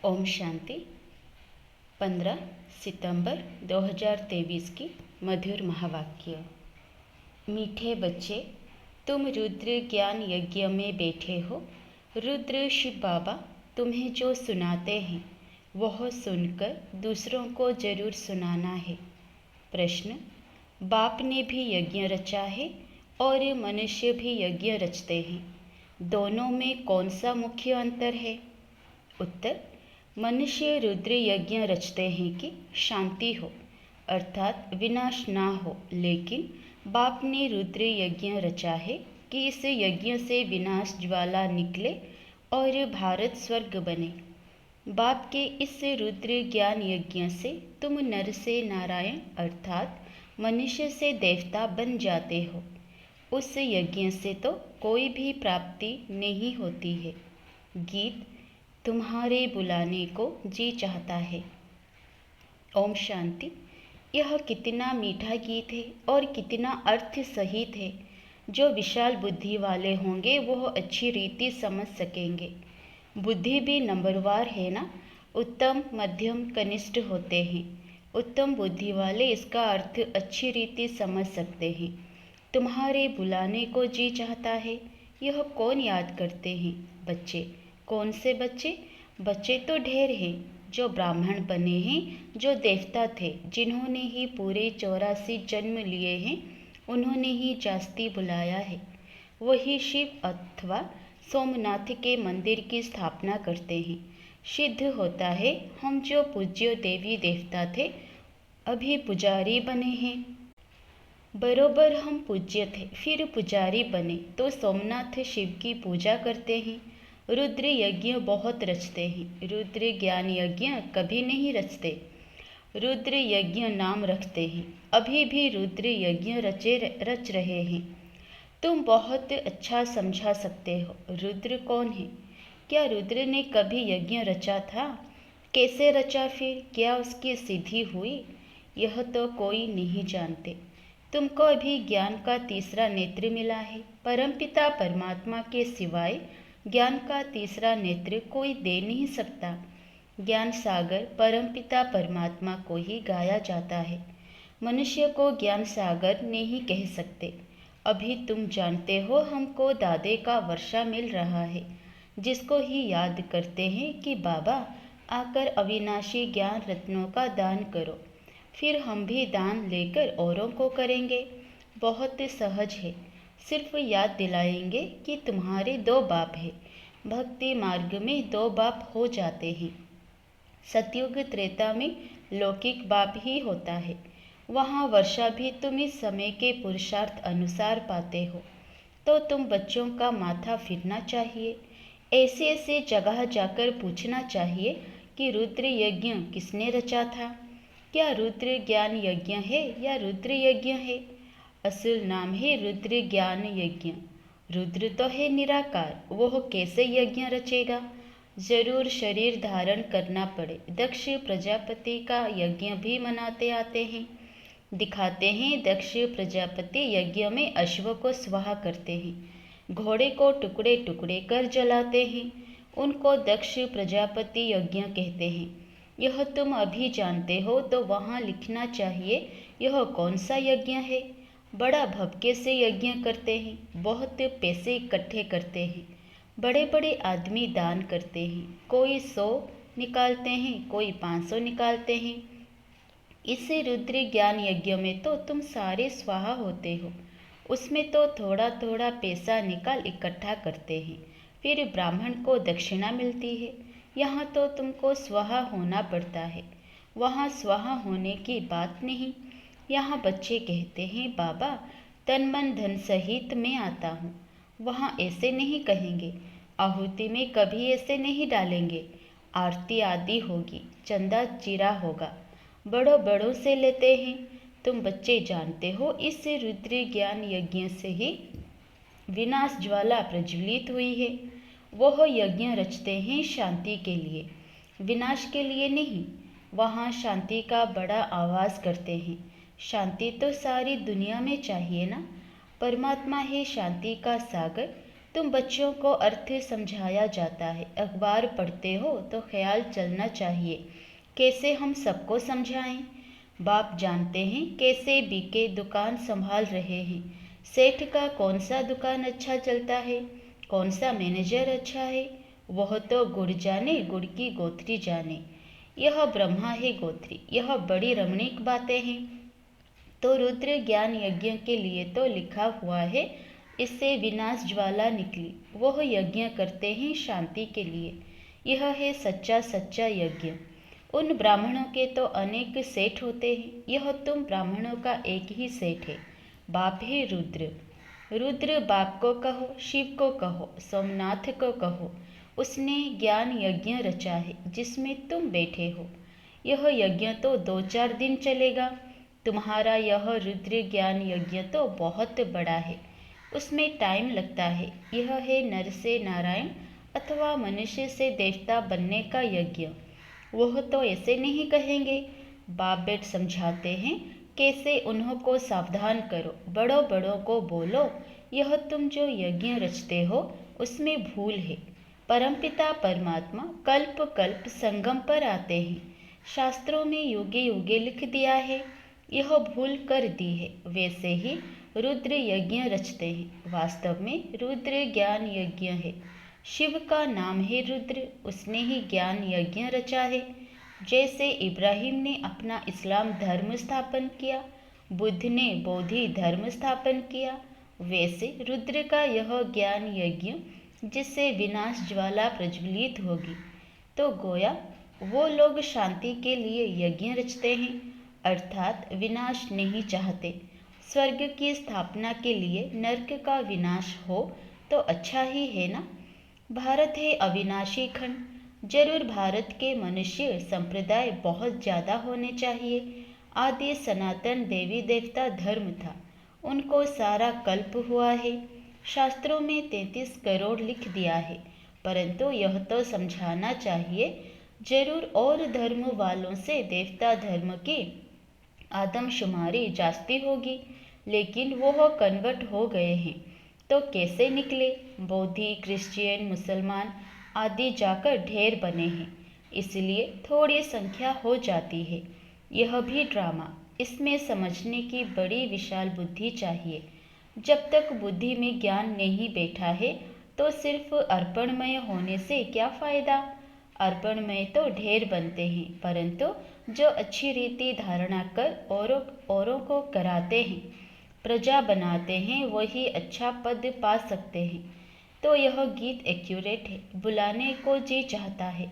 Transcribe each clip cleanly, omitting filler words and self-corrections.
ओम शांति। 15 सितंबर 2023 की मधुर महावाक्य। मीठे बच्चे, तुम रुद्र ज्ञान यज्ञ में बैठे हो। रुद्र शिव बाबा तुम्हें जो सुनाते हैं वह सुनकर दूसरों को जरूर सुनाना है। प्रश्न: बाप ने भी यज्ञ रचा है और मनुष्य भी यज्ञ रचते हैं, दोनों में कौन सा मुख्य अंतर है? उत्तर: मनुष्य रुद्र यज्ञ रचते हैं कि शांति हो अर्थात विनाश ना हो, लेकिन बाप ने रुद्र यज्ञ रचा है कि इस यज्ञ से विनाश ज्वाला निकले और भारत स्वर्ग बने। बाप के इस रुद्र ज्ञान यज्ञ से तुम नर से नारायण अर्थात मनुष्य से देवता बन जाते हो। उस यज्ञ से तो कोई भी प्राप्ति नहीं होती है। गीत तुम्हारे बुलाने को जी चाहता है। ओम शांति। यह कितना मीठा गीत है और कितना अर्थ सहित है। जो विशाल बुद्धि वाले होंगे वह अच्छी रीति समझ सकेंगे। बुद्धि भी नंबरवार है ना, उत्तम मध्यम कनिष्ठ होते हैं। उत्तम बुद्धि वाले इसका अर्थ अच्छी रीति समझ सकते हैं। तुम्हारे बुलाने को जी चाहता है, यह कौन याद करते हैं? बच्चे। कौन से बच्चे? बच्चे तो ढेर हैं। जो ब्राह्मण बने हैं, जो देवता थे, जिन्होंने ही पूरे 84 जन्म लिए हैं, उन्होंने ही जास्ती बुलाया है। वही शिव अथवा सोमनाथ के मंदिर की स्थापना करते हैं। सिद्ध होता है हम जो पूज्य देवी देवता थे अभी पुजारी बने हैं। बरोबर हम पूज्य थे फिर पुजारी बने तो सोमनाथ शिव की पूजा करते हैं। रुद्र यज्ञ बहुत रचते हैं, रुद्र ज्ञान यज्ञ कभी नहीं रचते। रुद्र यज्ञ नाम रखते हैं, अभी भी रुद्र यज्ञ रच रहे हैं। तुम बहुत अच्छा समझा सकते हो। रुद्र कौन है? क्या रुद्र ने कभी यज्ञ रचा था? कैसे रचा, फिर क्या उसकी सिद्धि हुई? यह तो कोई नहीं जानते। तुमको अभी ज्ञान का तीसरा नेत्र मिला है। परमपिता परमात्मा के सिवाय ज्ञान का तीसरा नेत्र कोई दे नहीं सकता। ज्ञान सागर परमपिता परमात्मा को ही गाया जाता है। मनुष्य को ज्ञान सागर नहीं कह सकते। अभी तुम जानते हो हमको दादे का वर्षा मिल रहा है, जिसको ही याद करते हैं कि बाबा आकर अविनाशी ज्ञान रत्नों का दान करो। फिर हम भी दान लेकर औरों को करेंगे। बहुत सहज है, सिर्फ याद दिलाएंगे कि तुम्हारे 2 बाप हैं। भक्ति मार्ग में 2 बाप हो जाते हैं। सतयुग त्रेता में लौकिक बाप ही होता है। वहाँ वर्षा भी तुम इस समय के पुरुषार्थ अनुसार पाते हो। तो तुम बच्चों का माथा फिरना चाहिए। ऐसे ऐसे जगह जाकर पूछना चाहिए कि रुद्र यज्ञ किसने रचा था? क्या रुद्र ज्ञान यज्ञ है या रुद्र यज्ञ है? असल नाम है रुद्र ज्ञान यज्ञ। रुद्र तो है निराकार, वह कैसे यज्ञ रचेगा? जरूर शरीर धारण करना पड़े। दक्ष प्रजापति का यज्ञ भी मनाते आते हैं। दिखाते हैं दक्ष प्रजापति यज्ञ में अश्व को स्वाहा करते हैं, घोड़े को टुकड़े टुकड़े कर जलाते हैं। उनको दक्ष प्रजापति यज्ञ कहते हैं। यह तुम अभी जानते हो तो वहाँ लिखना चाहिए यह कौन सा यज्ञ है। बड़ा भक्के से यज्ञ करते हैं, बहुत पैसे इकट्ठे करते हैं। बड़े बड़े आदमी दान करते हैं, कोई 100 निकालते हैं, कोई 500 निकालते हैं। इस रुद्र ज्ञान यज्ञ में तो तुम सारे स्वाहा होते हो। उसमें तो थोड़ा थोड़ा पैसा निकाल इकट्ठा करते हैं, फिर ब्राह्मण को दक्षिणा मिलती है। यहाँ तो तुमको स्वाहा होना पड़ता है, वहाँ स्वाहा होने की बात नहीं। यहाँ बच्चे कहते हैं बाबा तन मन धन सहित मैं आता हूँ। वहाँ ऐसे नहीं कहेंगे। आहुति में कभी ऐसे नहीं डालेंगे। आरती आदि होगी, चंदा चिरा होगा, बड़ों बड़ों से लेते हैं। तुम बच्चे जानते हो इस रुद्र ज्ञान यज्ञ से ही विनाश ज्वाला प्रज्वलित हुई है। वह यज्ञ रचते हैं शांति के लिए, विनाश के लिए नहीं। वहाँ शांति का बड़ा आवाज़ करते हैं। शांति तो सारी दुनिया में चाहिए ना। परमात्मा है शांति का सागर, तुम बच्चों को अर्थ समझाया जाता है, अखबार पढ़ते हो तो ख्याल चलना चाहिए कैसे हम सबको समझाएं। बाप जानते हैं कैसे बीके दुकान संभाल रहे हैं। सेठ का कौन सा दुकान अच्छा चलता है, कौन सा मैनेजर अच्छा है, वह तो गुड़ जाने, गुड़ की गोथरी जाने। यह ब्रह्मा है गोत्री, यह बड़ी रमणीक बातें हैं। तो रुद्र ज्ञान यज्ञ के लिए तो लिखा हुआ है, इससे विनाश ज्वाला निकली। वह यज्ञ करते हैं शांति के लिए। यह है सच्चा सच्चा यज्ञ। उन ब्राह्मणों के तो अनेक सेठ होते हैं, यह तुम ब्राह्मणों का एक ही सेठ है। बाप है रुद्र। रुद्र बाप को कहो, शिव को कहो, सोमनाथ को कहो। उसने ज्ञान यज्ञ रचा है जिसमें तुम बैठे हो। यह यज्ञ तो 2-4 दिन चलेगा। तुम्हारा यह रुद्र ज्ञान यज्ञ तो बहुत बड़ा है, उसमें टाइम लगता है। यह है नर से नारायण अथवा मनुष्य से देवता बनने का यज्ञ। वह तो ऐसे नहीं कहेंगे। बाप बेट समझाते हैं कैसे उन्हों को सावधान करो, बड़ों बड़ों को बोलो, यह तुम जो यज्ञ रचते हो उसमें भूल है। परमपिता परमात्मा कल्प कल्प संगम पर आते हैं। शास्त्रों में युगे युगे लिख दिया है, यह भूल कर दी है। वैसे ही रुद्र यज्ञ रचते हैं। वास्तव में रुद्र ज्ञान यज्ञ है। शिव का नाम है रुद्र, उसने ही ज्ञान यज्ञ रचा है। जैसे इब्राहिम ने अपना इस्लाम धर्म स्थापन किया, बुद्ध ने बौद्धि धर्म स्थापन किया, वैसे रुद्र का यह ज्ञान यज्ञ जिससे विनाश ज्वाला प्रज्वलित होगी। तो गोया वो लोग शांति के लिए यज्ञ रचते हैं, अर्थात विनाश नहीं चाहते। स्वर्ग की स्थापना के लिए नरक का विनाश हो तो अच्छा ही है ना। भारत है अविनाशी खंड, जरूर भारत के मनुष्य संप्रदाय बहुत ज़्यादा होने चाहिए। आदि सनातन देवी देवता धर्म था, उनको सारा कल्प हुआ है। शास्त्रों में 33 करोड़ लिख दिया है, परंतु यह तो समझाना चाहिए जरूर और धर्म वालों से देवता धर्म की आदमशुमारी जास्ती होगी, लेकिन वो कन्वर्ट हो गए हैं। तो कैसे निकले? बौद्धि, क्रिश्चियन, मुसलमान आदि जाकर ढेर बने हैं, इसलिए थोड़ी संख्या हो जाती है। यह भी ड्रामा, इसमें समझने की बड़ी विशाल बुद्धि चाहिए। जब तक बुद्धि में ज्ञान नहीं बैठा है तो सिर्फ अर्पणमय होने से क्या फ़ायदा। अर्पणमय तो ढेर बनते हैं, परंतु जो अच्छी रीति धारणा कर औरों को कराते हैं, प्रजा बनाते हैं, वही अच्छा पद पा सकते हैं। तो यह गीत एक्यूरेट है, बुलाने को जी चाहता है।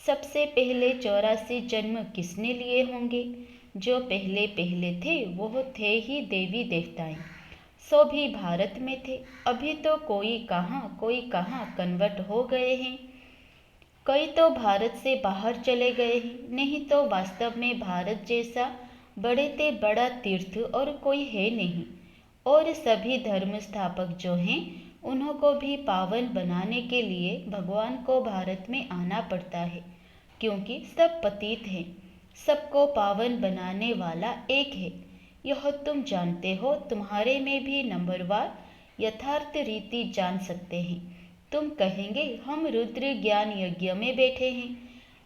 सबसे पहले 84 जन्म किसने लिए होंगे? जो पहले पहले थे वो थे ही देवी देवताएं, सो भी भारत में थे। अभी तो कोई कहाँ कन्वर्ट हो गए हैं, कई तो भारत से बाहर चले गए हैं। नहीं तो वास्तव में भारत जैसा बड़े ते बड़ा तीर्थ और कोई है नहीं। और सभी धर्म स्थापक जो हैं उन्हों को भी पावन बनाने के लिए भगवान को भारत में आना पड़ता है, क्योंकि सब पतित हैं। सबको पावन बनाने वाला एक है, यह तुम जानते हो। तुम्हारे में भी नंबरवार यथार्थ रीति जान सकते हैं। तुम कहेंगे हम रुद्र ज्ञान यज्ञ में बैठे हैं।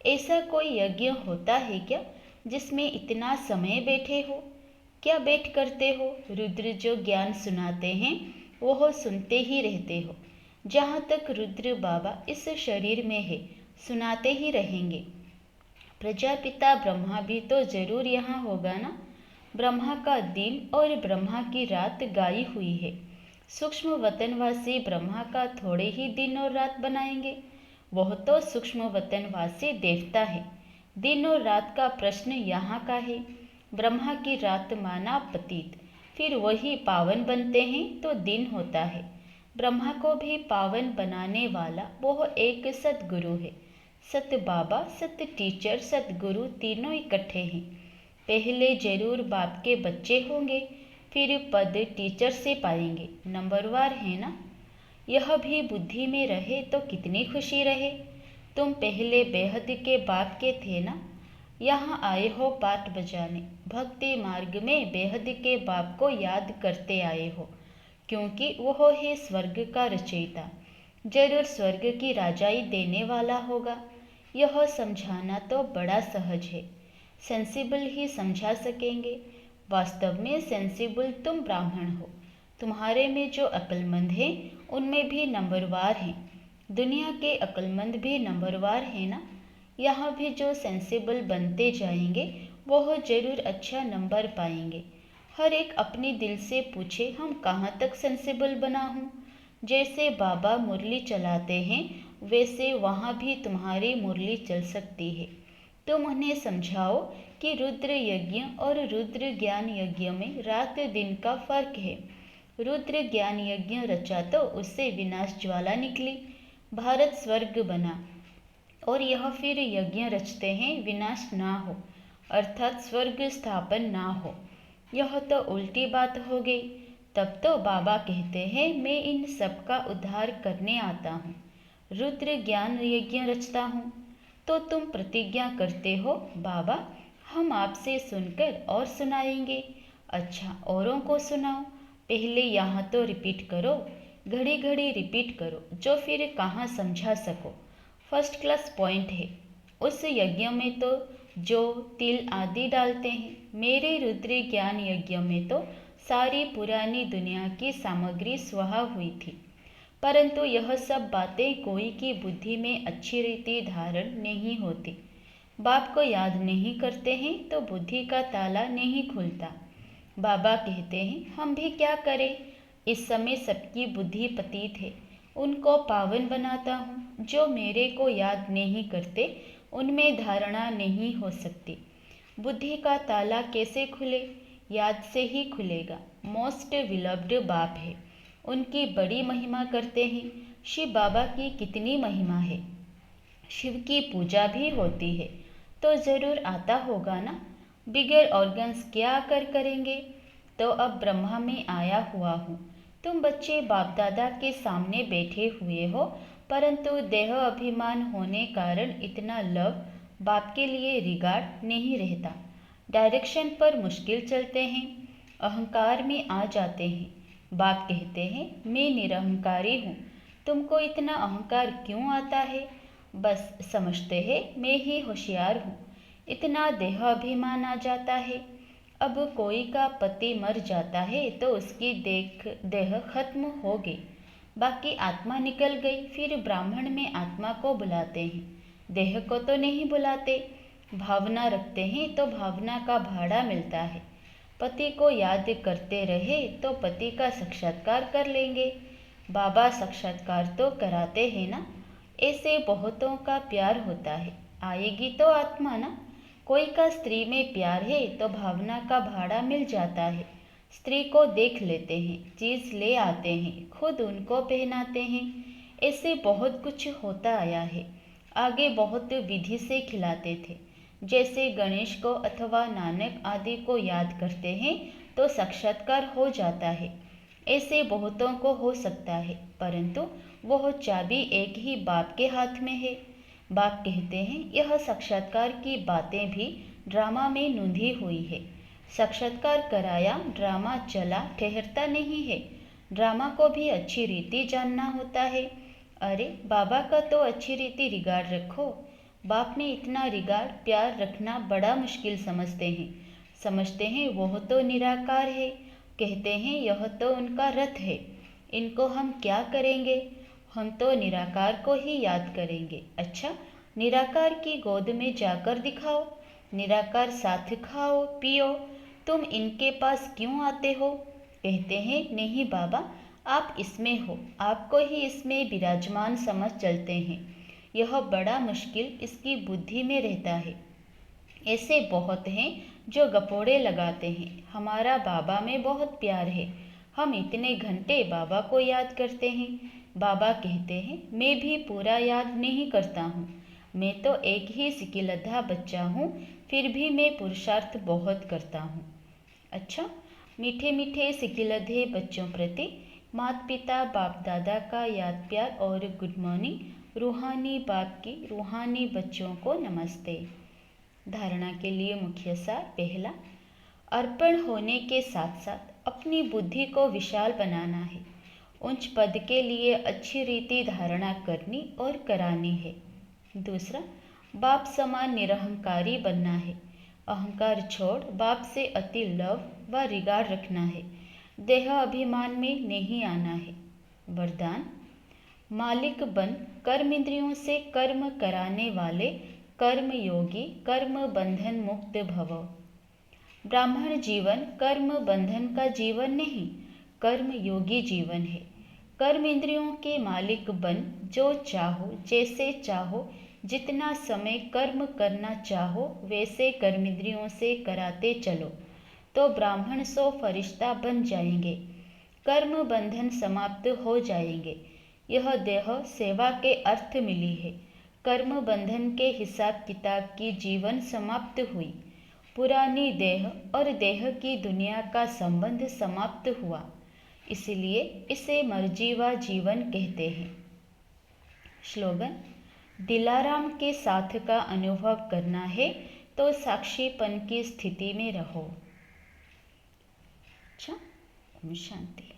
ऐसा कोई यज्ञ होता है क्या जिसमें इतना समय बैठे हो? क्या बैठ करते हो? रुद्र जो ज्ञान सुनाते हैं वह सुनते ही रहते हो। जहाँ तक रुद्र बाबा इस शरीर में है सुनाते ही रहेंगे। प्रजापिता ब्रह्मा भी तो जरूर यहाँ होगा ना। ब्रह्मा का दिन और ब्रह्मा की रात गाई हुई है। सूक्ष्म वतनवासी ब्रह्मा का थोड़े ही दिन और रात बनाएंगे। वह तो सूक्ष्म वतनवासी देवता है। दिन और रात का प्रश्न यहाँ का है। ब्रह्मा की रात माना पतित, फिर वही पावन बनते हैं तो दिन होता है। ब्रह्मा को भी पावन बनाने वाला वह एक सतगुरु है। सत बाबा, सत टीचर, सतगुरु तीनों इकट्ठे हैं। पहले जरूर बाप के बच्चे होंगे, फिर पद टीचर से पाएंगे। नंबरवार है ना। यह भी बुद्धि में रहे तो कितनी खुशी रहे। तुम पहले बेहद के बाप के थे ना, यहाँ आए हो पाठ बजाने। भक्ति मार्ग में बेहद के बाप को याद करते आए हो, क्योंकि वह है स्वर्ग का रचयिता। जरूर स्वर्ग की राजाई देने वाला होगा। यह समझाना तो बड़ा सहज है, सेंसिबल ही समझा सकेंगे। वास्तव में सेंसिबल तुम ब्राह्मण हो। तुम्हारे में जो अक्लमंद हैं उनमें भी नंबरवार हैं। दुनिया के अक्लमंद भी नंबरवार हैं ना। यहाँ भी जो सेंसिबल बनते जाएंगे वह जरूर अच्छा नंबर पाएंगे। हर एक अपने दिल से पूछे हम कहाँ तक सेंसिबल बना हूँ। जैसे बाबा मुरली चलाते हैं वैसे वहाँ भी तुम्हारी मुरली चल सकती है। तुम उन्हें समझाओ कि रुद्र यज्ञ और रुद्र ज्ञान यज्ञ में रात दिन का फर्क है। रुद्र ज्ञान यज्ञ रचा तो उससे विनाश ज्वाला निकली, भारत स्वर्ग बना। और यह फिर यज्ञ रचते हैं विनाश ना हो, अर्थात स्वर्ग स्थापन ना हो। यह तो उल्टी बात हो गई। तब तो बाबा कहते हैं मैं इन सब का उद्धार करने आता हूँ, रुद्र ज्ञान यज्ञ रचता हूँ। तो तुम प्रतिज्ञा करते हो बाबा हम आपसे सुनकर और सुनाएंगे। अच्छा औरों को सुनाओ, पहले यहाँ तो रिपीट करो, घड़ी घड़ी रिपीट करो, जो फिर कहाँ समझा सको। फर्स्ट क्लास पॉइंट है। उस यज्ञ में तो जो तिल आदि डालते हैं, मेरे रुद्र ज्ञान यज्ञ में तो सारी पुरानी दुनिया की सामग्री स्वाहा हुई थी। परंतु यह सब बातें कोई की बुद्धि में अच्छी रीति धारण नहीं होती। बाप को याद नहीं करते हैं तो बुद्धि का ताला नहीं खुलता। बाबा कहते हैं हम भी क्या करें, इस समय सबकी बुद्धि पतित है, उनको पावन बनाता हूँ। जो मेरे को याद नहीं करते उनमें धारणा नहीं हो सकती। बुद्धि का ताला कैसे खुले, याद से ही खुलेगा। मोस्ट विलव्ड बाप है, उनकी बड़ी महिमा करते हैं। शिव बाबा की कितनी महिमा है, शिव की पूजा भी होती है, तो ज़रूर आता होगा ना। बिगर ऑर्गन्स क्या आकर करेंगे। तो अब ब्रह्मा में आया हुआ हूँ। तुम बच्चे बाप दादा के सामने बैठे हुए हो, परंतु देह अभिमान होने कारण इतना लव बाप के लिए रिगार्ड नहीं रहता। डायरेक्शन पर मुश्किल चलते हैं, अहंकार में आ जाते हैं। बाप कहते हैं मैं निरहंकारी हूँ, तुमको इतना अहंकार क्यों आता है। बस समझते हैं मैं ही होशियार हूँ, इतना देह अभिमान आ जाता है। अब कोई का पति मर जाता है तो उसकी देह खत्म हो गई, बाकी आत्मा निकल गई। फिर ब्राह्मण में आत्मा को बुलाते हैं, देह को तो नहीं बुलाते। भावना रखते हैं तो भावना का भाड़ा मिलता है। पति को याद करते रहे तो पति का साक्षात्कार कर लेंगे। बाबा साक्षात्कार तो कराते हैं ना। ऐसे बहुतों का प्यार होता है, आएगी तो आत्मा ना। कोई का स्त्री में प्यार है तो भावना का भाड़ा मिल जाता है। स्त्री को देख लेते हैं, चीज़ ले आते हैं, खुद उनको पहनाते हैं। ऐसे बहुत कुछ होता आया है। आगे बहुत विधि से खिलाते थे। जैसे गणेश को अथवा नानक आदि को याद करते हैं तो साक्षात्कार हो जाता है। ऐसे बहुतों को हो सकता है, परंतु वह चाबी एक ही बाप के हाथ में है। बाप कहते हैं यह साक्षात्कार की बातें भी ड्रामा में नूंधी हुई है। साक्षात्कार कराया, ड्रामा चला, ठहरता नहीं है। ड्रामा को भी अच्छी रीति जानना होता है। अरे बाबा का तो अच्छी रीति रिगार्ड रखो। बाप ने इतना रिगार्ड प्यार रखना बड़ा मुश्किल समझते हैं वह तो निराकार है। कहते हैं यह तो उनका रथ है, इनको हम क्या करेंगे। हम तो निराकार को ही याद करेंगे। अच्छा निराकार की गोद में जाकर दिखाओ, निराकार साथ खाओ पियो, तुम इनके पास क्यों आते हो। कहते हैं नहीं बाबा आप इसमें हो, आपको ही इसमें विराजमान समझ चलते हैं। यह बड़ा मुश्किल इसकी बुद्धि में रहता है। ऐसे बहुत हैं जो गपोड़े लगाते हैं हमारा बाबा में बहुत प्यार है, हम इतने घंटे बाबा को याद करते हैं। बाबा कहते हैं मैं भी पूरा याद नहीं करता हूँ, मैं तो एक ही सिकिलधा बच्चा हूँ, फिर भी मैं पुरुषार्थ बहुत करता हूँ। अच्छा मीठे मीठे सिकिलधे बच्चों प्रति माता पिता बाप दादा का याद प्यार और गुड मॉर्निंग। रूहानी बाप की रूहानी बच्चों को नमस्ते। धारणा के लिए मुख्य सार। पहला, अर्पण होने के साथ साथ अपनी बुद्धि को विशाल बनाना है। उच्च पद के लिए अच्छी रीति धारणा करनी और करानी है। दूसरा, बाप समान निरहंकारी बनना है। अहंकार छोड़ बाप से अति लव व रिगार्ड रखना है। देह अभिमान में नहीं आना है। वरदान, मालिक बन कर्म इंद्रियों से कर्म कराने वाले कर्म योगी कर्म बंधन मुक्त भव। ब्राह्मण जीवन कर्म बंधन का जीवन नहीं, कर्म योगी जीवन है। कर्म इंद्रियों के मालिक बन जो चाहो जैसे चाहो जितना समय कर्म करना चाहो वैसे कर्म इंद्रियों से कराते चलो तो ब्राह्मण सो फरिश्ता बन जाएंगे। कर्म बंधन समाप्त हो जाएंगे। यह देह सेवा के अर्थ मिली है। कर्म बंधन के हिसाब किताब की जीवन समाप्त हुई। पुरानी देह और देह की दुनिया का संबंध समाप्त हुआ, इसलिए इसे मर्जीवा जीवन कहते हैं। स्लोगन, दिलाराम के साथ का अनुभव करना है तो साक्षीपन की स्थिति में रहो। अच्छा, ओम शांति।